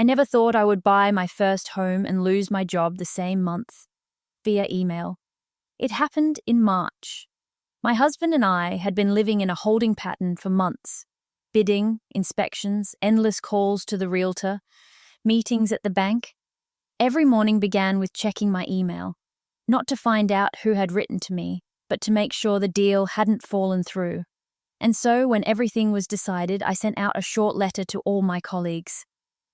I never thought I would buy my first home and lose my job the same month, via email. It happened in March. My husband and I had been living in a holding pattern for months. Bidding, inspections, endless calls to the realtor, meetings at the bank. Every morning began with checking my email, not to find out who had written to me, but to make sure the deal hadn't fallen through. And so, when everything was decided, I sent out a short letter to all my colleagues.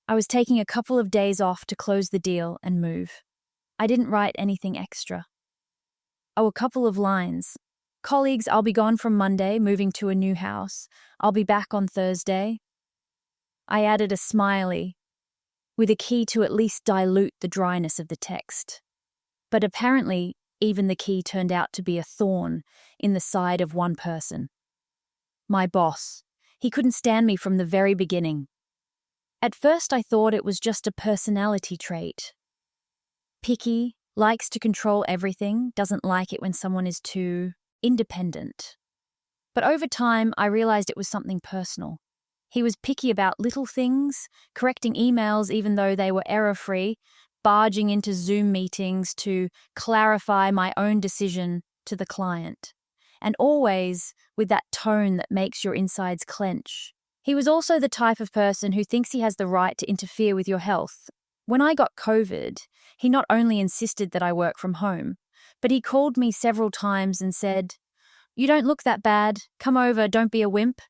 I was taking a couple of days off to close the deal and move. I didn't write anything extra. Oh, a couple of lines. Colleagues, I'll be gone from Monday, moving to a new house. I'll be back on Thursday. I added a smiley, with a key to at least dilute the dryness of the text. But apparently, even the key turned out to be a thorn in the side of one person. My boss. He couldn't stand me from the very beginning. At first I thought it was just a personality trait. Picky, likes to control everything, doesn't like it when someone is too independent. But over time, I realized it was something personal. He was picky about little things, correcting emails even though they were error-free, barging into Zoom meetings to clarify my own decision to the client, and always with that tone that makes your insides clench. He was also the type of person who thinks he has the right to interfere with your health. When I got COVID, he not only insisted that I work from home, but he called me several times and said, "You don't look that bad. Come over, don't be a wimp."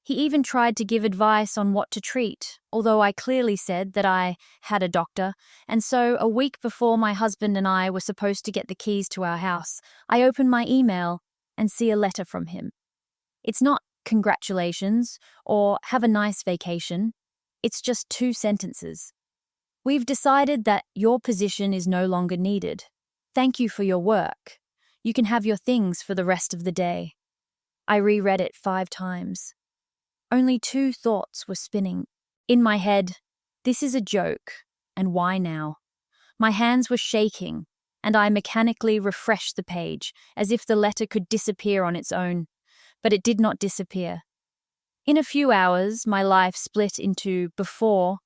He even tried to give advice on what to treat, although I clearly said that I had a doctor, and so a week before my husband and I were supposed to get the keys to our house, I open my email and see a letter from him. It's not "congratulations" or "have a nice vacation." It's just 2 sentences. "We've decided that your position is no longer needed. Thank you for your work. You can have your things for the rest of the day." I reread it 5 times. Only 2 thoughts were spinning. In my head, this is a joke, and why now? My hands were shaking, and I mechanically refreshed the page, as if the letter could disappear on its own. But it did not disappear. In a few hours, my life split into before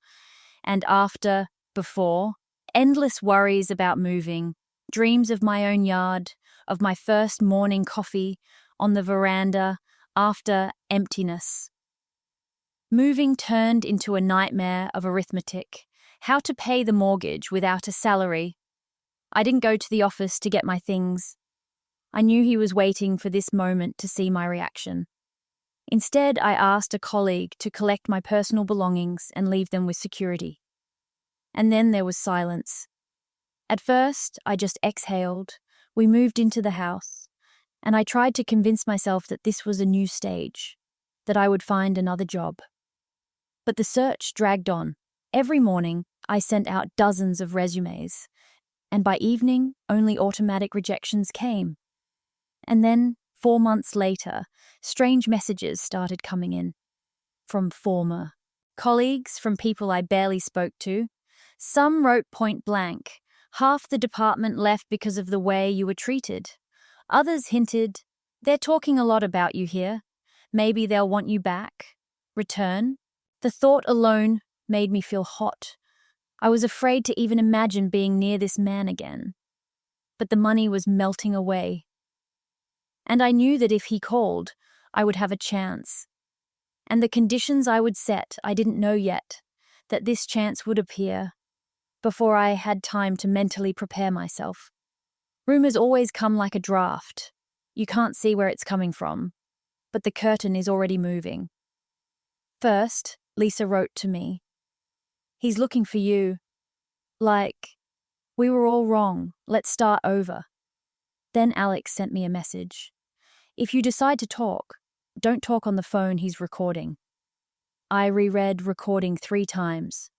and after before, endless worries about moving, dreams of my own yard, of my first morning coffee on the veranda, after emptiness. Moving turned into a nightmare of arithmetic, how to pay the mortgage without a salary. I didn't go to the office to get my things. I knew he was waiting for this moment to see my reaction. Instead, I asked a colleague to collect my personal belongings and leave them with security. And then there was silence. At first, I just exhaled. We moved into the house, and I tried to convince myself that this was a new stage, that I would find another job. But the search dragged on. Every morning, I sent out dozens of resumes, and by evening, only automatic rejections came. And then, 4 months later, strange messages started coming in. From former colleagues, from people I barely spoke to. Some wrote point blank, "Half the department left because of the way you were treated." Others hinted, "They're talking a lot about you here. Maybe they'll want you back. Return." The thought alone made me feel hot. I was afraid to even imagine being near this man again. But the money was melting away. And I knew that if he called, I would have a chance. And the conditions I would set, I didn't know yet, that this chance would appear before I had time to mentally prepare myself. Rumors always come like a draft. You can't see where it's coming from, but the curtain is already moving. First, Lisa wrote to me. "He's looking for you. Like, we were all wrong. Let's start over." Then Alex sent me a message. "If you decide to talk, don't talk on the phone, he's recording." I reread recording 3 times,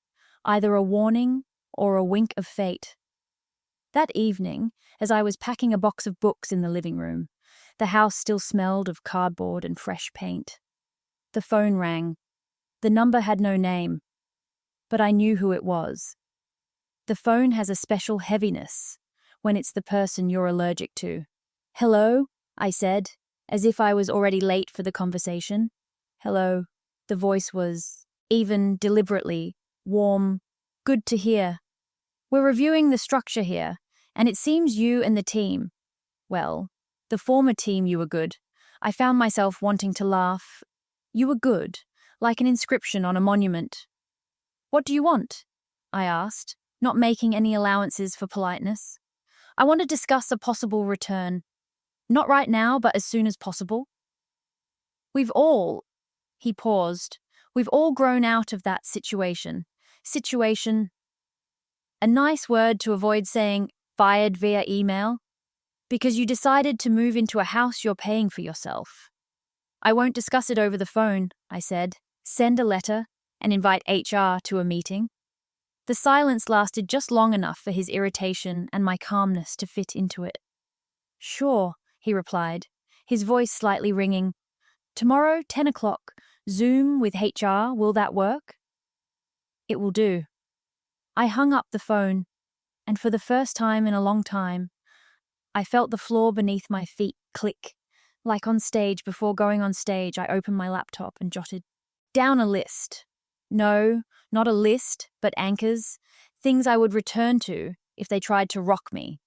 either a warning or a wink of fate. That evening, as I was packing a box of books in the living room, the house still smelled of cardboard and fresh paint. The phone rang. The number had no name, but I knew who it was. The phone has a special heaviness when it's the person you're allergic to. "Hello," I said, as if I was already late for the conversation. "Hello." The voice was, even deliberately, Warm. Good to hear. We're reviewing the structure here, and it seems you and the team, well, the former team, you were good. I found myself wanting to laugh. You were good, like an inscription on a monument. What do you want? I asked, not making any allowances for politeness. I want to discuss a possible return. Not right now, but as soon as possible. He paused. We've all grown out of that situation. A nice word to avoid saying fired via email, because you decided to move into a house you're paying for yourself. I won't discuss it over the phone, I said. Send a letter and invite HR to a meeting. The silence lasted just long enough for his irritation and my calmness to fit into it. Sure, he replied, his voice slightly ringing. Tomorrow, 10 o'clock, Zoom with HR, will that work? It will do. I hung up the phone, and for the first time in a long time, I felt the floor beneath my feet click. Like on stage, before going on stage, I opened my laptop and jotted down a list. No, not a list, but anchors, things I would return to if they tried to rock me.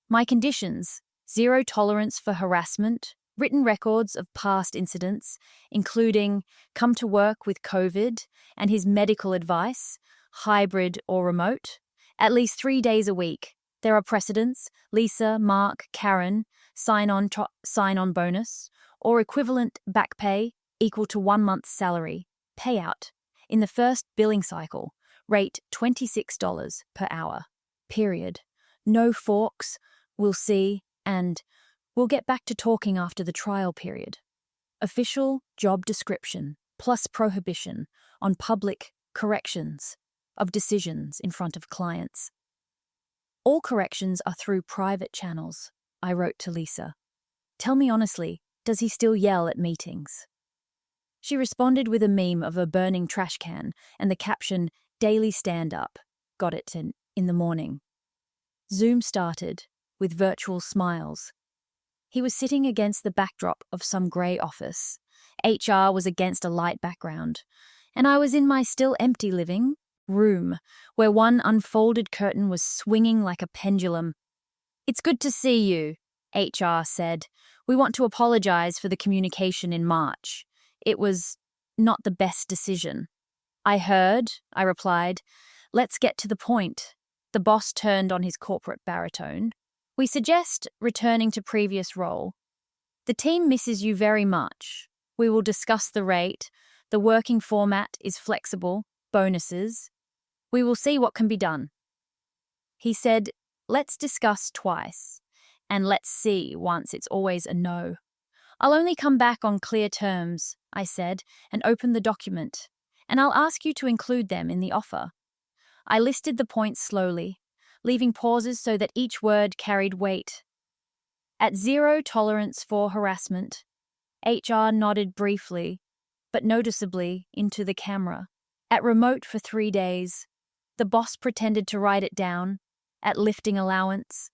My conditions: 0 tolerance for harassment, written records of past incidents, including come to work with COVID and his medical advice, hybrid or remote, at least 3 days a week. There are precedents: Lisa, Mark, Karen, sign-on bonus, or equivalent back pay equal to 1 month's salary, payout. In the first billing cycle, rate $26 per hour. Period. No forks, we'll see, and we'll get back to talking after the trial period. Official job description plus prohibition on public corrections of decisions in front of clients. All corrections are through private channels, I wrote to Lisa. Tell me honestly, does he still yell at meetings? She responded with a meme of a burning trash can and the caption, Daily Stand-Up. Got it in the morning. Zoom started, with virtual smiles. He was sitting against the backdrop of some grey office. HR was against a light background, and I was in my still empty living room, where one unfolded curtain was swinging like a pendulum. It's good to see you, HR said. We want to apologize for the communication in March. It was not the best decision. I heard, I replied. Let's get to the point. The boss turned on his corporate baritone. We suggest returning to previous role. The team misses you very much. We will discuss the rate. The working format is flexible. Bonuses. We will see what can be done. He said, let's discuss twice, and let's see once. It's always a no. I'll only come back on clear terms, I said, and opened the document, and I'll ask you to include them in the offer. I listed the points slowly, leaving pauses so that each word carried weight. At 0 tolerance for harassment, HR nodded briefly, but noticeably, into the camera. At remote for 3 days, the boss pretended to write it down. At lifting allowance,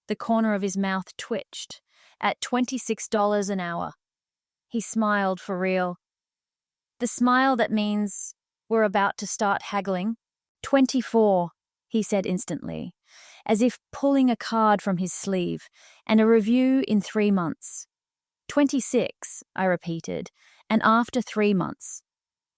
the corner of his mouth twitched. At $26 an hour. He smiled for real. The smile that means we're about to start haggling. 24, he said instantly, as if pulling a card from his sleeve, and a review in 3 months. 26, I repeated, and after 3 months.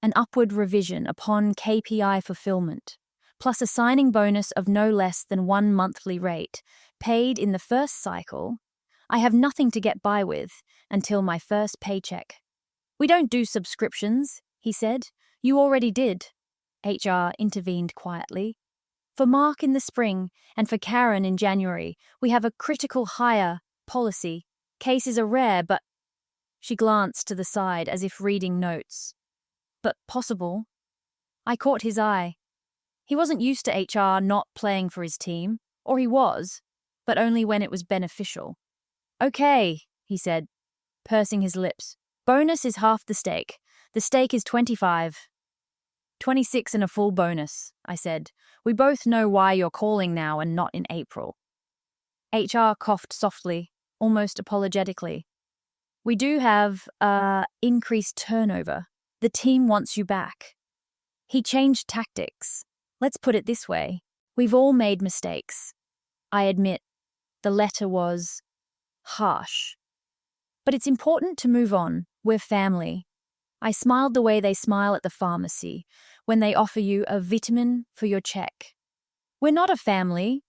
An upward revision upon KPI fulfillment, plus a signing bonus of no less than 1 monthly rate, paid in the first cycle. I have nothing to get by with until my first paycheck. We don't do subscriptions, he said. You already did. HR intervened quietly. For Mark in the spring and for Karen in January, we have a critical hire policy. Cases are rare, but... She glanced to the side as if reading notes. But possible. I caught his eye. He wasn't used to HR not playing for his team, or he was, but only when it was beneficial. Okay, he said, pursing his lips. Bonus is half the stake. The stake is 25. 26 and a full bonus, I said. We both know why you're calling now and not in April. HR coughed softly, almost apologetically. We do have, increased turnover. The team wants you back. He changed tactics. Let's put it this way. We've all made mistakes. I admit, the letter was harsh. But it's important to move on. We're family. I smiled the way they smile at the pharmacy when they offer you a vitamin for your check. We're not a family,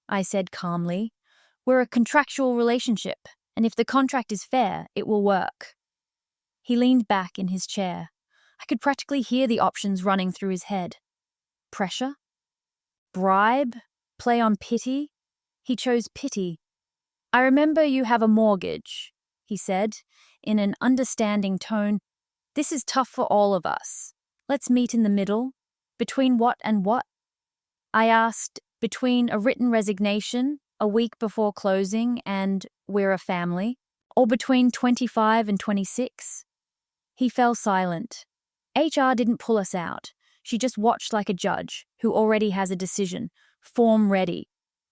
I said calmly. We're a contractual relationship, and if the contract is fair, it will work. He leaned back in his chair. I could practically hear the options running through his head. Pressure? Bribe? Play on pity? He chose pity. I remember you have a mortgage, he said, in an understanding tone. This is tough for all of us. Let's meet in the middle. Between what and what? I asked, between a written resignation, a week before closing, and we're a family, or between 25 and 26? He fell silent. HR didn't pull us out. She just watched like a judge who already has a decision, form ready.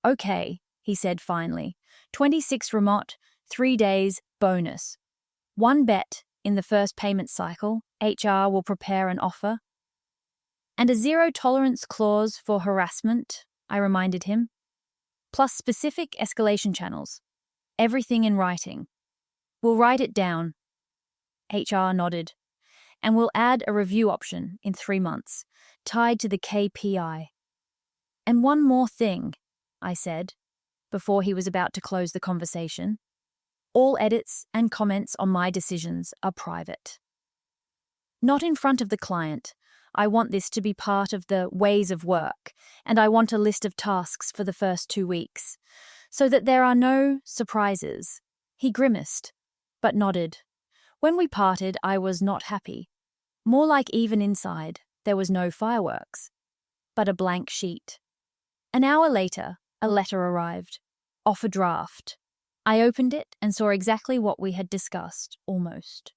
Okay, he said finally. 26 remote, 3 days, bonus. One bet in the first payment cycle, HR will prepare an offer. And a zero-tolerance clause for harassment, I reminded him. Plus specific escalation channels. Everything in writing. We'll write it down. HR nodded. And we'll add a review option in 3 months, tied to the KPI. And one more thing, I said, before he was about to close the conversation. All edits and comments on my decisions are private. Not in front of the client. I want this to be part of the ways of work, and I want a list of tasks for the first 2 weeks, so that there are no surprises. He grimaced, but nodded. When we parted, I was not happy. More like even inside, there was no fireworks, but a blank sheet. An hour later, a letter arrived. Offer draft. I opened it and saw exactly what we had discussed, almost.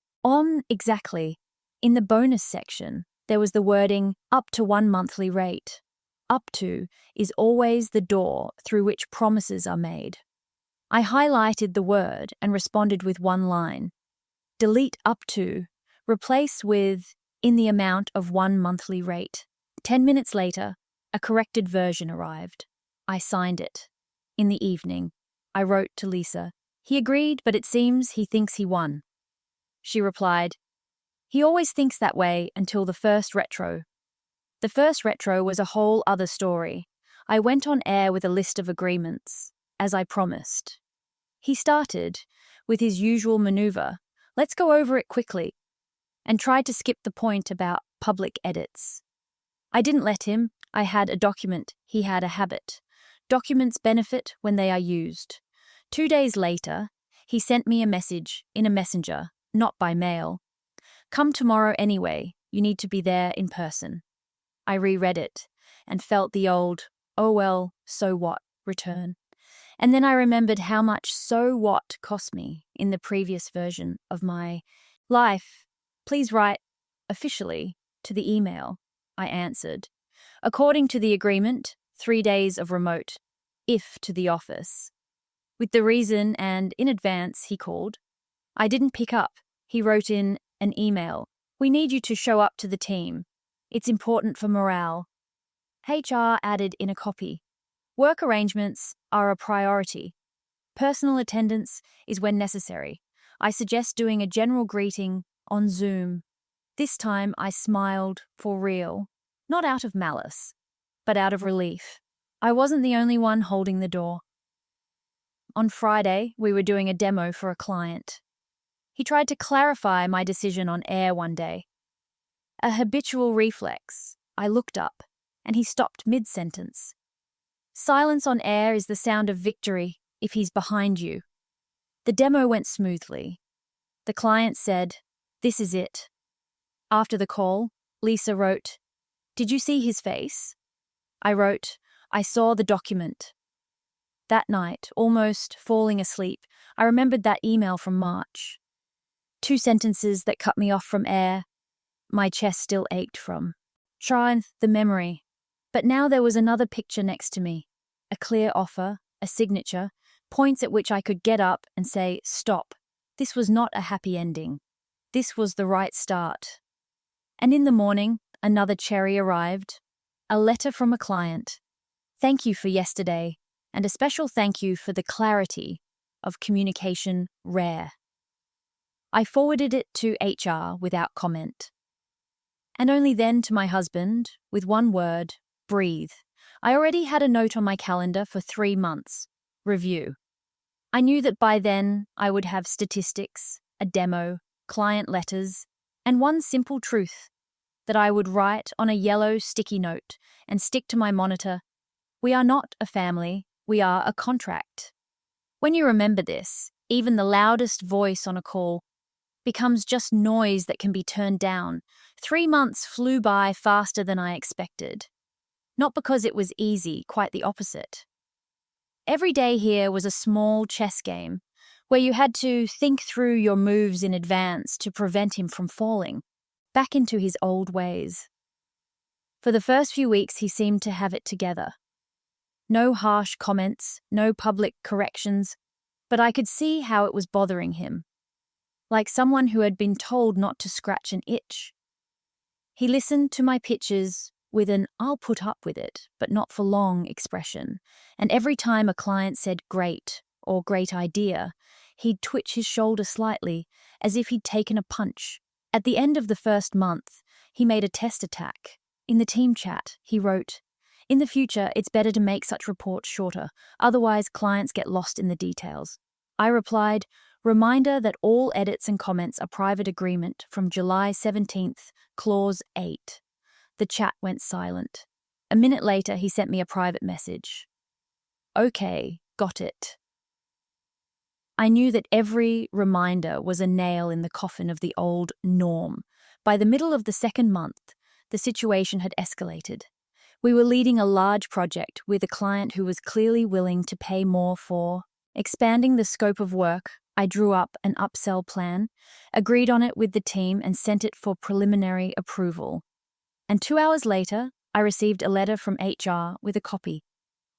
Exactly. In the bonus section, there was the wording, up to 1 monthly rate. Up to is always the door through which promises are made. I highlighted the word and responded with one line. Delete up to, replace with, in the amount of 1 monthly rate. 10 minutes later, a corrected version arrived. I signed it. In the evening, I wrote to Lisa. He agreed, but it seems he thinks he won. She replied, he always thinks that way until the first retro. The first retro was a whole other story. I went on air with a list of agreements, as I promised. He started, with his usual maneuver, let's go over it quickly, and tried to skip the point about public edits. I didn't let him. I had a document. He had a habit. Documents benefit when they are used. 2 days later, he sent me a message in a messenger, not by mail. Come tomorrow anyway. You need to be there in person. I reread it and felt the old, oh well, so what, return. And then I remembered how much so what cost me in the previous version of my life. Please write, officially, to the email. I answered. According to the agreement, 3 days of remote, if to the office. With the reason and in advance, he called. I didn't pick up. He wrote in an email. We need you to show up to the team. It's important for morale. HR added in a copy. Work arrangements are a priority. Personal attendance is when necessary. I suggest doing a general greeting on Zoom. This time I smiled for real, not out of malice, but out of relief. I wasn't the only one holding the door. On Friday, we were doing a demo for a client. He tried to clarify my decision on air one day. A habitual reflex. I looked up, and he stopped mid-sentence. Silence on air is the sound of victory if he's behind you. The demo went smoothly. The client said, this is it. After the call, Lisa wrote, did you see his face? I wrote, I saw the document. That night, almost falling asleep, I remembered that email from March. 2 sentences that cut me off from air. My chest still ached from. Trying the memory. But now there was another picture next to me. A clear offer, a signature, points at which I could get up and say, stop. This was not a happy ending. This was the right start. And in the morning, another cherry arrived. A letter from a client. Thank you for yesterday, and a special thank you for the clarity of communication rare. I forwarded it to HR without comment. And only then to my husband, with one word, breathe. I already had a note on my calendar for 3 months. Review. I knew that by then I would have statistics, a demo, client letters, and one simple truth that I would write on a yellow sticky note and stick to my monitor. We are not a family, we are a contract. When you remember this, even the loudest voice on a call becomes just noise that can be turned down. 3 months flew by faster than I expected. Not because it was easy, quite the opposite. Every day here was a small chess game where you had to think through your moves in advance to prevent him from falling back into his old ways. For the first few weeks, he seemed to have it together. No harsh comments, no public corrections, but I could see how it was bothering him, like someone who had been told not to scratch an itch. He listened to my pitches with an "I'll put up with it, but not for long" expression, and every time a client said "great" or "great idea," he'd twitch his shoulder slightly, as if he'd taken a punch. At the end of the first month, he made a test attack. In the team chat, he wrote, "In the future, it's better to make such reports shorter, otherwise clients get lost in the details." I replied, "Reminder that all edits and comments are private agreement from July 17th, Clause 8. The chat went silent. A minute later, he sent me a private message. "Okay, got it." I knew that every reminder was a nail in the coffin of the old norm. By the middle of the second month, the situation had escalated. We were leading a large project with a client who was clearly willing to pay more for expanding the scope of work. I drew up an upsell plan, agreed on it with the team, and sent it for preliminary approval. And 2 hours later, I received a letter from HR with a copy.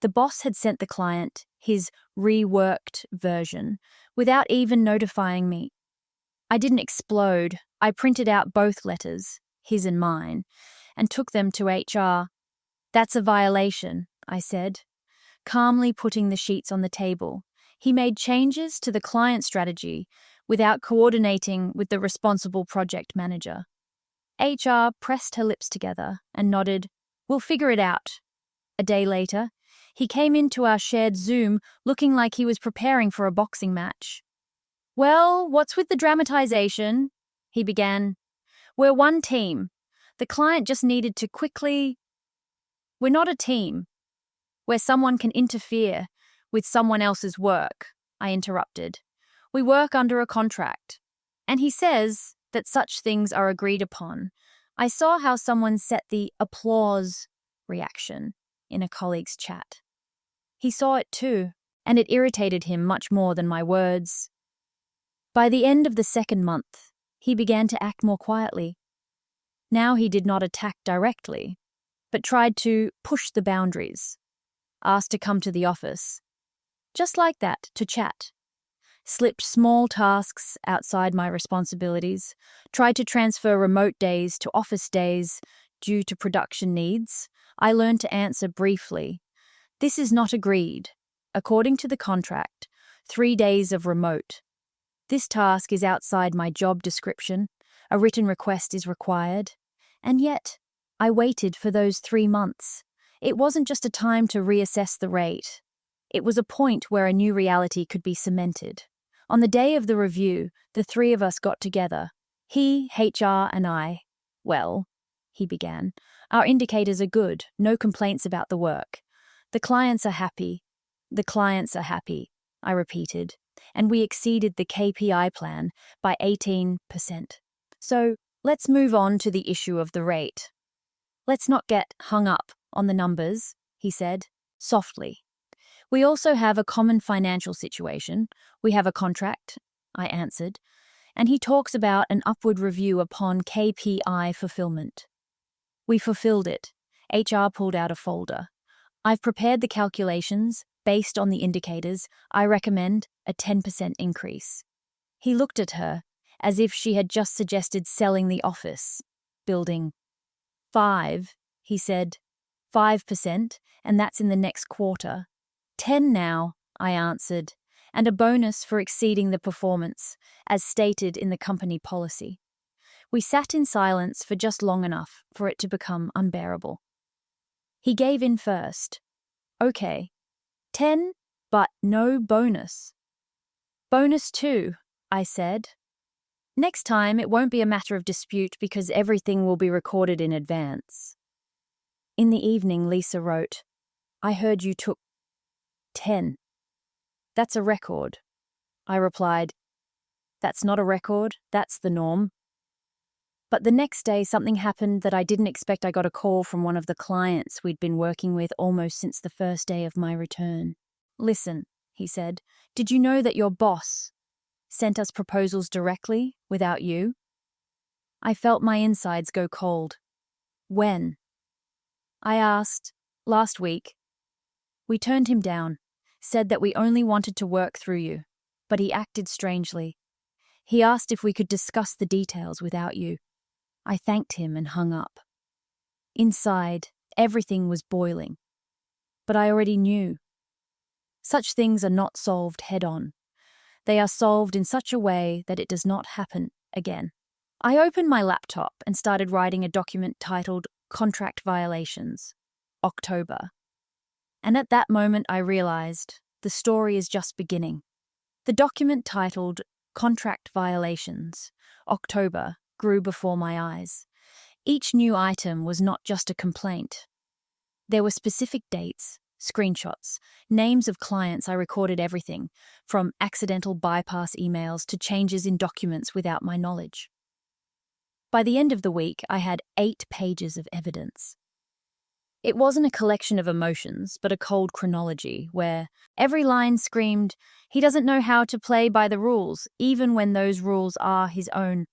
The boss had sent the client his reworked version without even notifying me. I didn't explode. I printed out both letters, his and mine, and took them to HR. "That's a violation," I said, calmly putting the sheets on the table. He made changes to the client strategy without coordinating with the responsible project manager. HR pressed her lips together and nodded, "We'll figure it out." A day later, he came into our shared Zoom looking like he was preparing for a boxing match. "Well, what's with the dramatization?" he began. "We're one team. The client just needed to quickly—" "We're not a team where someone can interfere with someone else's work," I interrupted. "We work under a contract. And he says that such things are agreed upon." I saw how someone set the applause reaction in a colleague's chat. He saw it too, and it irritated him much more than my words. By the end of the second month, he began to act more quietly. Now he did not attack directly, but tried to push the boundaries, asked to come to the office, just like that, to chat, slipped small tasks outside my responsibilities, tried to transfer remote days to office days due to production needs. I learned to answer briefly, "This is not agreed. According to the contract, 3 days of remote. This task is outside my job description. A written request is required." And yet, I waited for those 3 months. It wasn't just a time to reassess the rate. It was a point where a new reality could be cemented. On the day of the review, the 3 of us got together. He, HR, and I. "Well," he began, "our indicators are good, no complaints about the work. The clients are happy. The clients are happy," I repeated, and we exceeded the KPI plan by 18%. "So, let's move on to the issue of the rate. Let's not get hung up on the numbers," he said, softly. "We also have a common financial situation. We have a contract," I answered, and he talks about an upward review upon KPI fulfillment. We fulfilled it. HR pulled out a folder. "I've prepared the calculations. Based on the indicators, I recommend a 10% increase." He looked at her as if she had just suggested selling the office building. 5, he said. 5%, and that's in the next quarter. 10 now, I answered, and a bonus for exceeding the performance, as stated in the company policy. We sat in silence for just long enough for it to become unbearable. He gave in first. Okay, 10, but no bonus. Bonus 2, I said. Next time, it won't be a matter of dispute because everything will be recorded in advance. In the evening, Lisa wrote, I heard you took 10. That's a record. I replied, that's not a record, that's the norm. But the next day, something happened that I didn't expect. I got a call from one of the clients we'd been working with almost since the first day of my return. Listen, he said, did you know that your boss sent us proposals directly, without you? I felt my insides go cold. When? I asked. Last week. We turned him down, said that we only wanted to work through you, but he acted strangely. He asked if we could discuss the details without you. I thanked him and hung up. Inside, everything was boiling. But I already knew. Such things are not solved head-on. They are solved in such a way that it does not happen again. I opened my laptop and started writing a document titled Contract Violations, October. And at that moment I realized the story is just beginning. The document titled Contract Violations, October, grew before my eyes. Each new item was not just a complaint. There were specific dates, screenshots, names of clients. I recorded everything, from accidental bypass emails to changes in documents without my knowledge. By the end of the week, I had 8 pages of evidence. It wasn't a collection of emotions, but a cold chronology, where every line screamed, he doesn't know how to play by the rules, even when those rules are his own.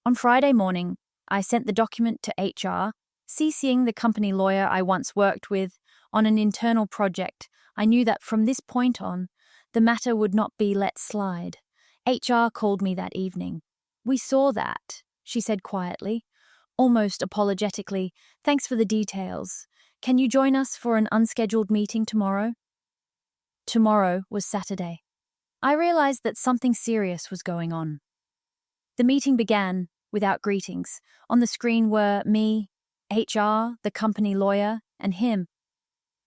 On Friday morning, I sent the document to HR, CCing the company lawyer I once worked with on an internal project. I knew that from this point on, the matter would not be let slide. HR called me that evening. We saw that, she said quietly, almost apologetically. Thanks for the details. Can you join us for an unscheduled meeting tomorrow? Tomorrow was Saturday. I realized that something serious was going on. The meeting began without greetings. On the screen were me, HR, the company lawyer, and him.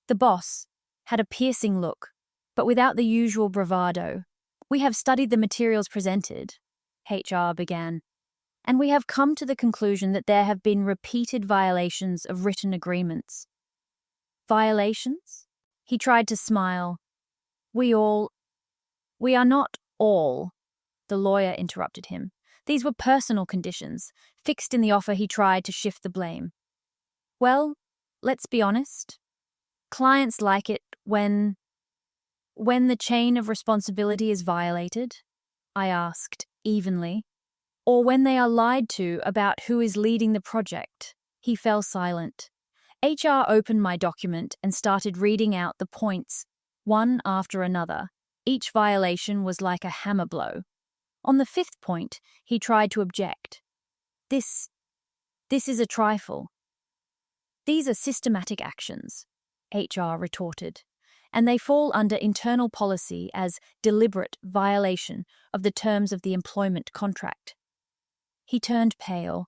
The boss had a piercing look, but without the usual bravado. We have studied the materials presented, HR began, and we have come to the conclusion that there have been repeated violations of written agreements. Violations? He tried to smile. We are not all, the lawyer interrupted him. These were personal conditions, fixed in the offer. He tried to shift the blame. Well, let's be honest. Clients like it when the chain of responsibility is violated, I asked, evenly, or when they are lied to about who is leading the project. He fell silent. HR opened my document and started reading out the points, one after another. Each violation was like a hammer blow. On the 5th point, he tried to object. This is a trifle. These are systematic actions, HR retorted, and they fall under internal policy as deliberate violation of the terms of the employment contract. He turned pale.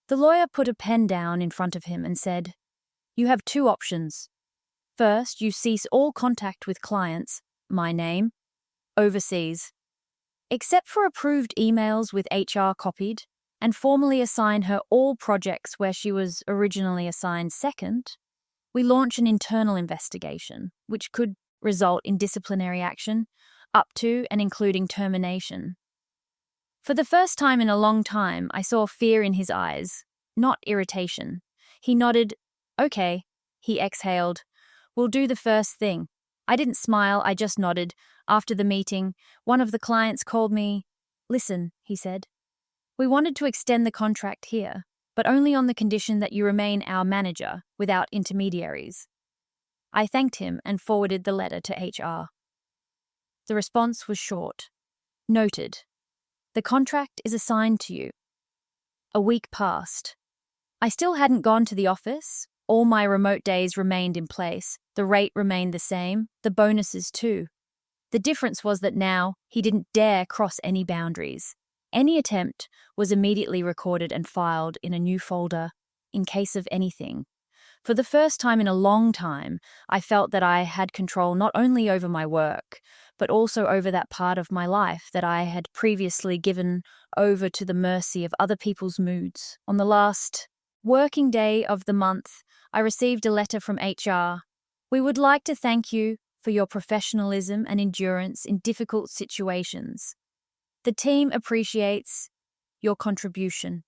The lawyer put a pen down in front of him and said, You have 2 options. First, you cease all contact with clients, my name, overseas, except for approved emails with HR copied, and formally assign her all projects where she was originally assigned. Second, we launch an internal investigation, which could result in disciplinary action, up to and including termination. For the first time in a long time, I saw fear in his eyes, not irritation. He nodded. Okay, he exhaled. We'll do the first thing. I didn't smile, I just nodded. After the meeting, one of the clients called me. Listen, he said. We wanted to extend the contract here, but only on the condition that you remain our manager without intermediaries. I thanked him and forwarded the letter to HR. The response was short. Noted. The contract is assigned to you. A week passed. I still hadn't gone to the office. All my remote days remained in place. The rate remained the same, the bonuses too. The difference was that now he didn't dare cross any boundaries. Any attempt was immediately recorded and filed in a new folder in case of anything. For the first time in a long time, I felt that I had control not only over my work, but also over that part of my life that I had previously given over to the mercy of other people's moods. On the last working day of the month, I received a letter from HR. We would like to thank you for your professionalism and endurance in difficult situations. The team appreciates your contribution.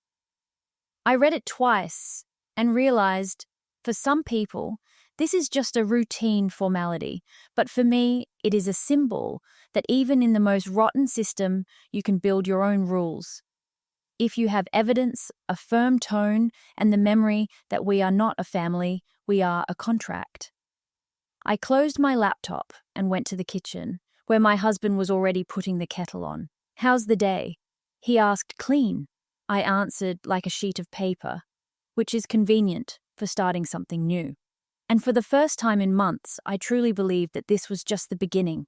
I read it twice and realized, for some people, this is just a routine formality, but for me, it is a symbol that even in the most rotten system, you can build your own rules. If you have evidence, a firm tone, and the memory that we are not a family, we are a contract. I closed my laptop and went to the kitchen, where my husband was already putting the kettle on. "How's the day?" He asked. "Clean." I answered, like a sheet of paper, which is convenient for starting something new. And for the first time in months, I truly believed that this was just the beginning.